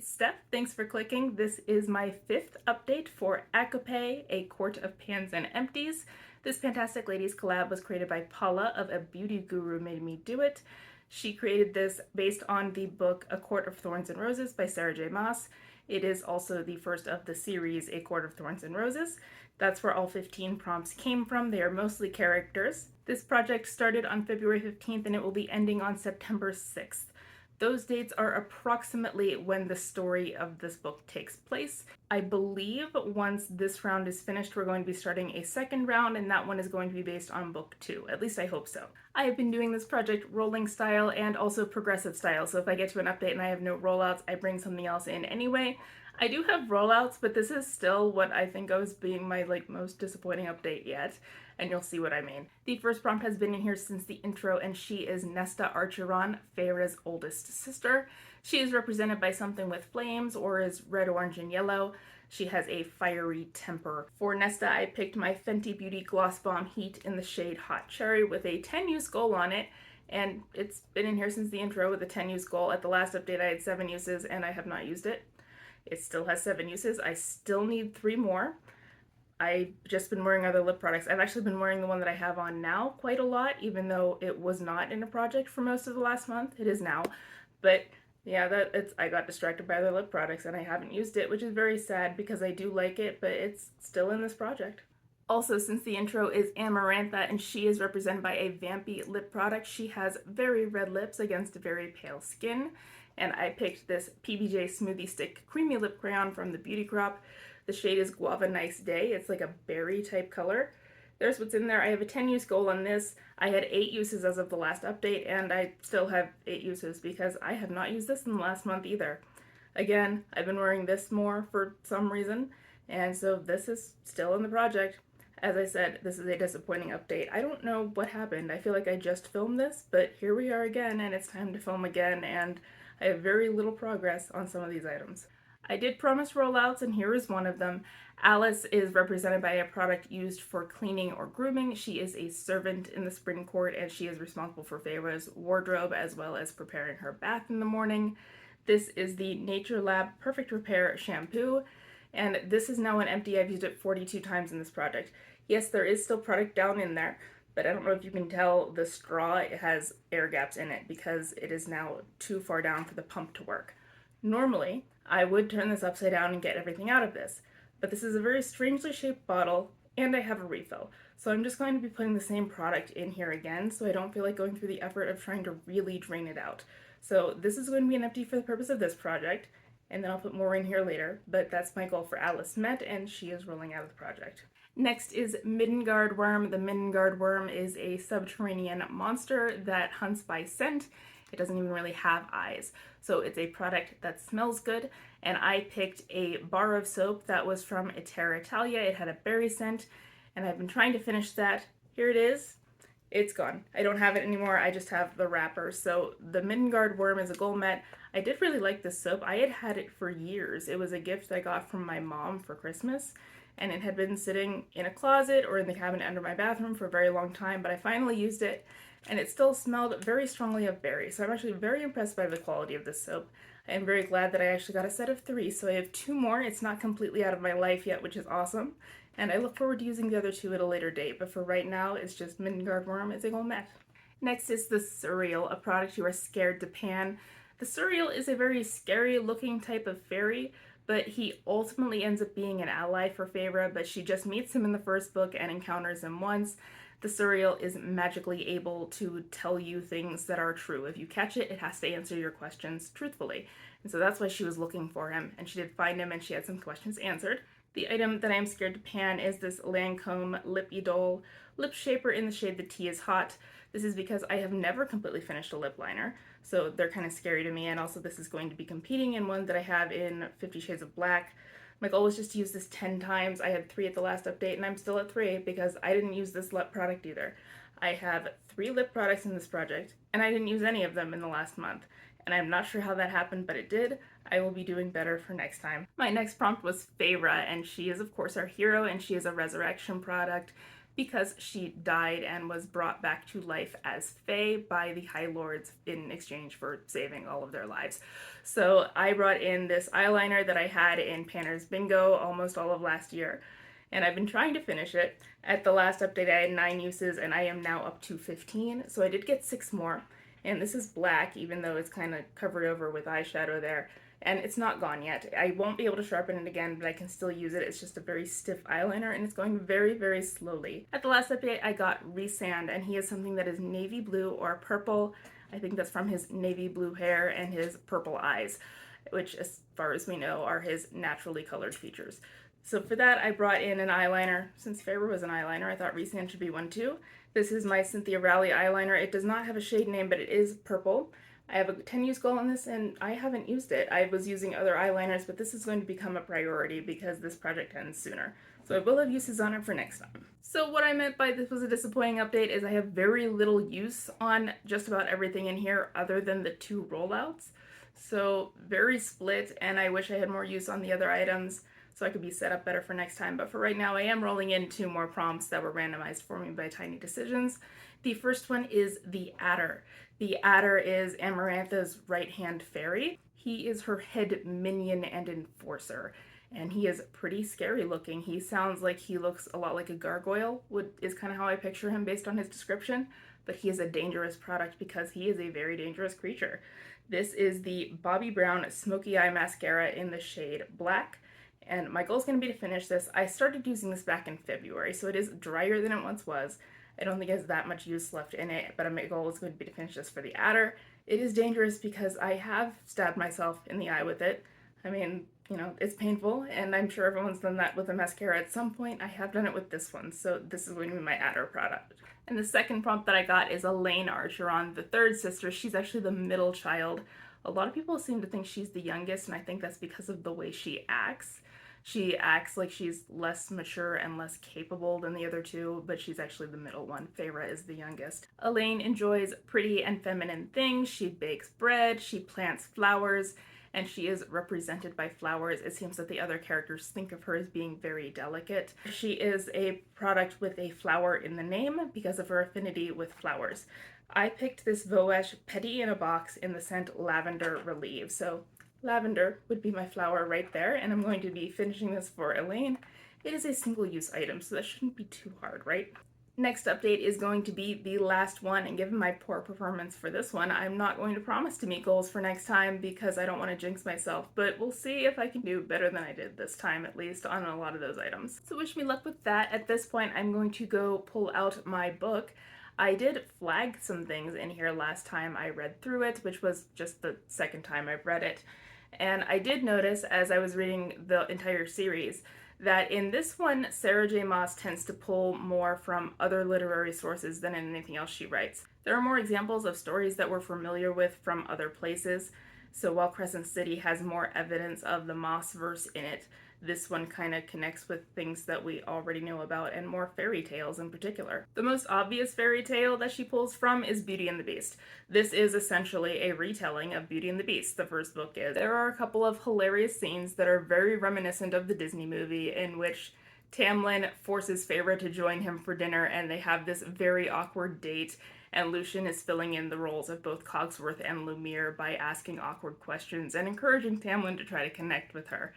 It's Steph. Thanks for clicking. This is my fifth update for Acope, A Court of Pans and Empties. This Pantastic Ladies collab was created by Paula of A Beauty Guru Made Me Do It. She created this based on the book A Court of Thorns and Roses by Sarah J. Maas. It is also the first of the series A Court of Thorns and Roses. That's where all 15 prompts came from. They are mostly characters. This project started on February 15th and it will be ending on September 6th. Those dates are approximately when the story of this book takes place. I believe once this round is finished, we're going to be starting a second round, and that one is going to be based on book 2. At least I hope so. I have been doing this project rolling style and also progressive style, so if I get to an update and I have no rollouts, I bring something else in anyway. I do have rollouts, but this is still what I think of as being my most disappointing update yet, and you'll see what I mean. The first prompt has been in here since the intro, and she is Nesta Archeron, Feyre's oldest sister. She is represented by something with flames or is red, orange, and yellow. She has a fiery temper. For Nesta, I picked my Fenty Beauty Gloss Bomb Heat in the shade Hot Cherry with a 10-use goal on it, and it's been in here since the intro with a 10-use goal. At the last update, I had 7 uses, and I have not used it. It still has 7 uses. I still need 3 more. I've just been wearing other lip products. I've actually been wearing the one that I have on now quite a lot, even though it was not in a project for most of the last month. It is now. But yeah, I got distracted by other lip products and I haven't used it, which is very sad because I do like it, but it's still in this project. Also, since the intro is Amarantha and she is represented by a vampy lip product, she has very red lips against very pale skin. And I picked this PBJ Smoothie Stick Creamy Lip Crayon from the Beauty Crop. The shade is Guava Nice Day. It's like a berry type color. There's what's in there. I have a 10-use goal on this. I had 8 uses as of the last update, and I still have 8 uses because I have not used this in the last month either. Again, I've been wearing this more for some reason, and so this is still in the project. As I said, this is a disappointing update. I don't know what happened. I feel like I just filmed this, but here we are again, and it's time to film again, and I have very little progress on some of these items. I did promise rollouts, and here is one of them. Alice is represented by a product used for cleaning or grooming. She is a servant in the spring court, and she is responsible for Feyre's wardrobe as well as preparing her bath in the morning. This is the Nature Lab Perfect Repair Shampoo, and this is now an empty. I've used it 42 times in this project. Yes, there is still product down in there, but I don't know if you can tell the straw, it has air gaps in it because it is now too far down for the pump to work. Normally, I would turn this upside down and get everything out of this, but this is a very strangely shaped bottle and I have a refill. So I'm just going to be putting the same product in here again so I don't feel like going through the effort of trying to really drain it out. So this is going to be an empty for the purpose of this project, and then I'll put more in here later, but that's my goal for Alice met, and she is rolling out of the project. Next is Midgard Worm. The Midgard Worm is a subterranean monster that hunts by scent. It doesn't even really have eyes. So it's a product that smells good, and I picked a bar of soap that was from Terra Italia. It had a berry scent, and I've been trying to finish that. Here it is. It's gone. I don't have it anymore. I just have the wrapper. So the Midgard Worm is a goal met. I did really like this soap. I had had it for years. It was a gift I got from my mom for Christmas, and it had been sitting in a closet or in the cabinet under my bathroom for a very long time, but I finally used it, and it still smelled very strongly of berry. So I'm actually very impressed by the quality of this soap. I am very glad that I actually got a set of 3, so I have 2 more. It's not completely out of my life yet, which is awesome. And I look forward to using the other 2 at a later date, but for right now, it's just Midgard Worm is a goal met. Next is the Surreal, a product you are scared to pan. The Surreal is a very scary looking type of fairy, but he ultimately ends up being an ally for Feyre, but she just meets him in the first book and encounters him once. The Surreal is magically able to tell you things that are true. If you catch it, it has to answer your questions truthfully. And so that's why she was looking for him, and she did find him, and she had some questions answered. The item that I am scared to pan is this Lancome Lip Idol Lip Shaper in the shade The Tea is Hot. This is because I have never completely finished a lip liner, so they're kind of scary to me, and also this is going to be competing in one that I have in 50 Shades of Black. My goal was just to use this 10 times. I had 3 at the last update, and I'm still at 3 because I didn't use this lip product either. I have 3 lip products in this project, and I didn't use any of them in the last month. And I'm not sure how that happened, but it did. I will be doing better for next time. My next prompt was Feyre, and she is of course our hero, and she is a resurrection product. because she died and was brought back to life as Fae by the High Lords in exchange for saving all of their lives. So I brought in this eyeliner that I had in Panner's Bingo almost all of last year, and I've been trying to finish it. At the last update I had 9 uses and I am now up to 15, so I did get 6 more. And this is black, even though it's kind of covered over with eyeshadow there. And it's not gone yet. I won't be able to sharpen it again, but I can still use it. It's just a very stiff eyeliner, and it's going very, very slowly. At the last update, I got Resand, and he has something that is navy blue or purple. I think that's from his navy blue hair and his purple eyes, which, as far as we know, are his naturally colored features. So for that, I brought in an eyeliner. Since Faber was an eyeliner, I thought Resand should be one too. This is my Cynthia Rowley eyeliner. It does not have a shade name, but it is purple. I have a 10 use goal on this and I haven't used it. I was using other eyeliners, but this is going to become a priority because this project ends sooner. So I will have uses on it for next time. So what I meant by this was a disappointing update is I have very little use on just about everything in here other than the 2 rollouts. So very split, and I wish I had more use on the other items so I could be set up better for next time. But for right now, I am rolling in 2 more prompts that were randomized for me by Tiny Decisions. The first one is the Adder. The Adder is Amarantha's right-hand fairy. He is her head minion and enforcer, and he is pretty scary looking. He sounds like he looks a lot like a gargoyle, is kind of how I picture him based on his description, but he is a dangerous product because he is a very dangerous creature. This is the Bobbi Brown Smoky Eye Mascara in the shade Black. And my goal is going to be to finish this. I started using this back in February, so it is drier than it once was. I don't think it has that much use left in it, but my goal is going to be to finish this for the Adder. It is dangerous because I have stabbed myself in the eye with it. I mean, you know, it's painful, and I'm sure everyone's done that with a mascara at some point. I have done it with this one, so this is going to be my Adder product. And the second prompt that I got is Elaine Archeron, the third sister. She's actually the middle child. A lot of people seem to think she's the youngest, and I think that's because of the way she acts. She acts like she's less mature and less capable than the other 2, but she's actually the middle one. Feyre is the youngest. Elaine enjoys pretty and feminine things. She bakes bread, she plants flowers, and she is represented by flowers. It seems that the other characters think of her as being very delicate. She is a product with a flower in the name because of her affinity with flowers. I picked this Voesh Petty in a Box in the scent Lavender Relieve. So lavender would be my flower right there, and I'm going to be finishing this for Elaine. It is a single-use item, so that shouldn't be too hard, right? Next update is going to be the last one, and given my poor performance for this one, I'm not going to promise to meet goals for next time because I don't want to jinx myself, but we'll see if I can do better than I did this time, at least, on a lot of those items. So wish me luck with that. At this point, I'm going to go pull out my book. I did flag some things in here last time I read through it, which was just the second time I've read it. And I did notice as I was reading the entire series that in this one, Sarah J. Maas tends to pull more from other literary sources than in anything else she writes. There are more examples of stories that we're familiar with from other places. So while Crescent City has more evidence of the Maas verse in it, this one kind of connects with things that we already know about and more fairy tales in particular. The most obvious fairy tale that she pulls from is Beauty and the Beast. This is essentially a retelling of Beauty and the Beast, the first book is. There are a couple of hilarious scenes that are very reminiscent of the Disney movie in which Tamlin forces Feyre to join him for dinner and they have this very awkward date, and Lucian is filling in the roles of both Cogsworth and Lumiere by asking awkward questions and encouraging Tamlin to try to connect with her.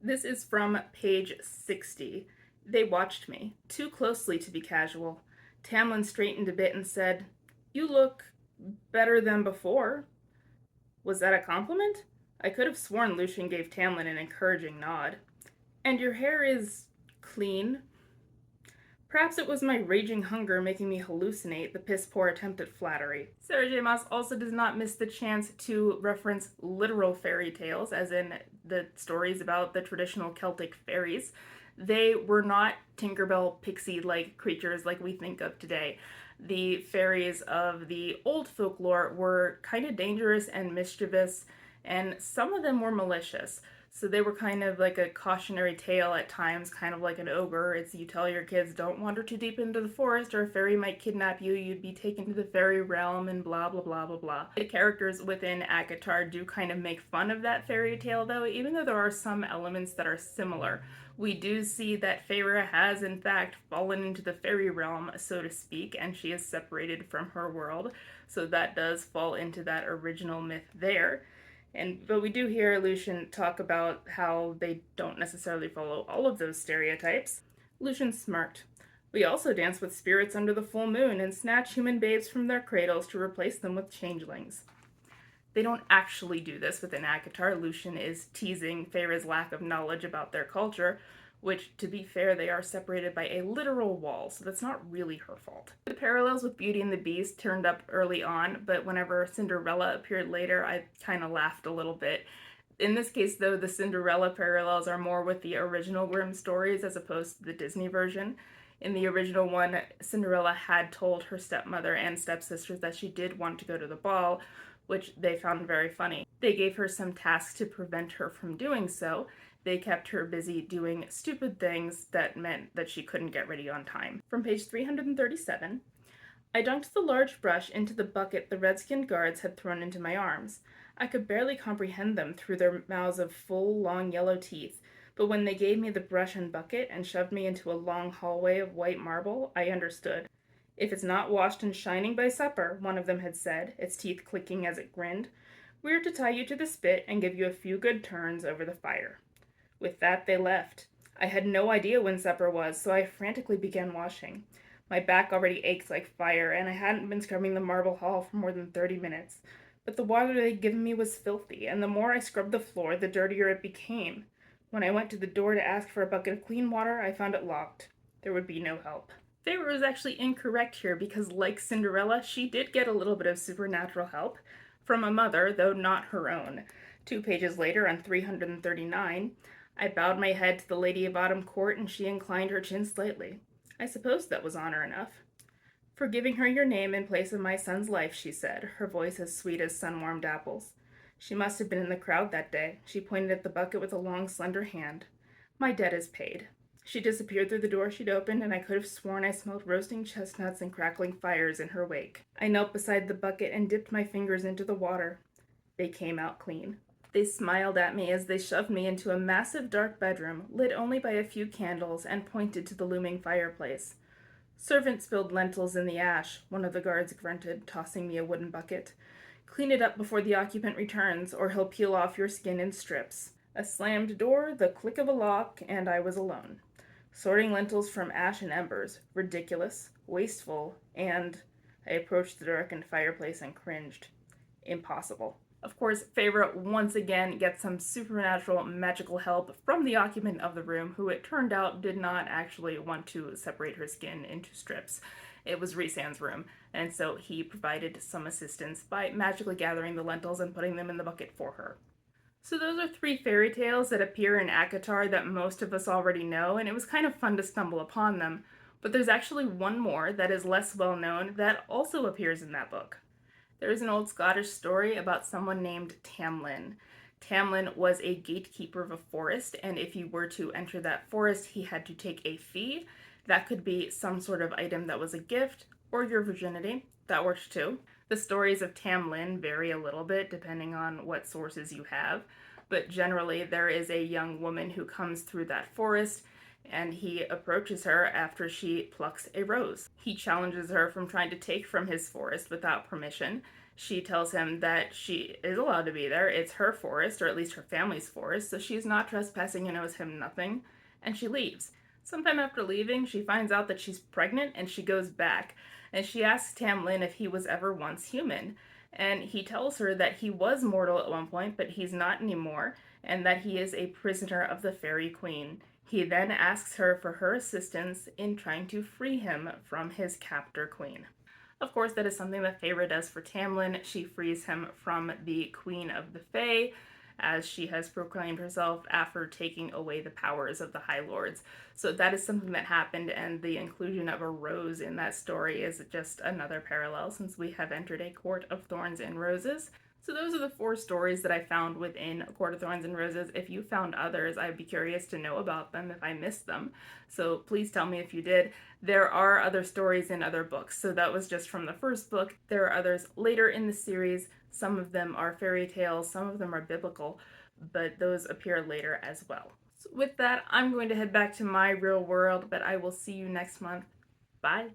This is from page 60. They watched me, too closely to be casual. Tamlin straightened a bit and said, "You look better than before." Was that a compliment? I could have sworn Lucian gave Tamlin an encouraging nod. And your hair is clean. Perhaps it was my raging hunger making me hallucinate the piss-poor attempt at flattery. Sarah J. Maas also does not miss the chance to reference literal fairy tales, as in the stories about the traditional Celtic fairies. They were not Tinkerbell pixie-like creatures like we think of today. The fairies of the old folklore were kind of dangerous and mischievous, and some of them were malicious. So they were kind of like a cautionary tale at times, kind of like an ogre. It's you tell your kids don't wander too deep into the forest or a fairy might kidnap you, you'd be taken to the fairy realm and blah blah blah blah blah. The characters within ACOTAR do kind of make fun of that fairy tale though, even though there are some elements that are similar. We do see that Feyre has in fact fallen into the fairy realm, so to speak, and she is separated from her world. So that does fall into that original myth there. But we do hear Lucian talk about how they don't necessarily follow all of those stereotypes. Lucian smirked. We also dance with spirits under the full moon and snatch human babes from their cradles to replace them with changelings. They don't actually do this within ACOTAR. Lucian is teasing Feyre's lack of knowledge about their culture, which, to be fair, they are separated by a literal wall, so that's not really her fault. The parallels with Beauty and the Beast turned up early on, but whenever Cinderella appeared later, I kind of laughed a little bit. In this case, though, the Cinderella parallels are more with the original Grimm stories as opposed to the Disney version. In the original one, Cinderella had told her stepmother and stepsisters that she did want to go to the ball, which they found very funny. They gave her some tasks to prevent her from doing so. They kept her busy doing stupid things that meant that she couldn't get ready on time. From page 337, I dunked the large brush into the bucket the red-skinned guards had thrown into my arms. I could barely comprehend them through their mouths of full, long yellow teeth, but when they gave me the brush and bucket and shoved me into a long hallway of white marble, I understood. If it's not washed and shining by supper, one of them had said, its teeth clicking as it grinned, we're to tie you to the spit and give you a few good turns over the fire. With that, they left. I had no idea when supper was, so I frantically began washing. My back already ached like fire, and I hadn't been scrubbing the marble hall for more than 30 minutes. But the water they'd given me was filthy, and the more I scrubbed the floor, the dirtier it became. When I went to the door to ask for a bucket of clean water, I found it locked. There would be no help. Feyre was actually incorrect here because, like Cinderella, she did get a little bit of supernatural help from a mother, though not her own. 2 pages later, on 339, I bowed my head to the Lady of Autumn Court, and she inclined her chin slightly. I suppose that was honor enough. For giving her your name in place of my son's life, she said, her voice as sweet as sun-warmed apples. She must have been in the crowd that day. She pointed at the bucket with a long, slender hand. My debt is paid. She disappeared through the door she'd opened, and I could have sworn I smelled roasting chestnuts and crackling fires in her wake. I knelt beside the bucket and dipped my fingers into the water. They came out clean. They smiled at me as they shoved me into a massive dark bedroom, lit only by a few candles, and pointed to the looming fireplace. Servant spilled lentils in the ash, one of the guards grunted, tossing me a wooden bucket. Clean it up before the occupant returns, or he'll peel off your skin in strips. A slammed door, the click of a lock, and I was alone. Sorting lentils from ash and embers. Ridiculous, wasteful, and I approached the darkened fireplace and cringed. Impossible. Of course, Feyre once again gets some supernatural magical help from the occupant of the room, who it turned out did not actually want to separate her skin into strips. It was Rhysand's room, and so he provided some assistance by magically gathering the lentils and putting them in the bucket for her. So those are 3 fairy tales that appear in ACOTAR that most of us already know, and it was kind of fun to stumble upon them. But there's actually one more that is less well known that also appears in that book. There is an old Scottish story about someone named Tamlin. Tamlin was a gatekeeper of a forest, and if you were to enter that forest, he had to take a fee. That could be some sort of item that was a gift, or your virginity. That works too. The stories of Tamlin vary a little bit depending on what sources you have, but generally there is a young woman who comes through that forest, and he approaches her after she plucks a rose. He challenges her from trying to take from his forest without permission. She tells him that she is allowed to be there. It's her forest, or at least her family's forest, so she's not trespassing and owes him nothing, and she leaves. Sometime after leaving, she finds out that she's pregnant, and she goes back, and she asks Tamlin if he was ever once human. And he tells her that he was mortal at one point, but he's not anymore, and that he is a prisoner of the Fairy Queen. He then asks her for her assistance in trying to free him from his captor queen. Of course, that is something that Feyre does for Tamlin. She frees him from the Queen of the Fae, as she has proclaimed herself after taking away the powers of the High Lords. So that is something that happened, and the inclusion of a rose in that story is just another parallel, since we have entered a court of thorns and roses. So those are the 4 stories that I found within A Court of Thorns and Roses. If you found others, I'd be curious to know about them if I missed them. So please tell me if you did. There are other stories in other books. So that was just from the first book. There are others later in the series. Some of them are fairy tales, some of them are biblical, but those appear later as well. So with that, I'm going to head back to my real world, but I will see you next month. Bye.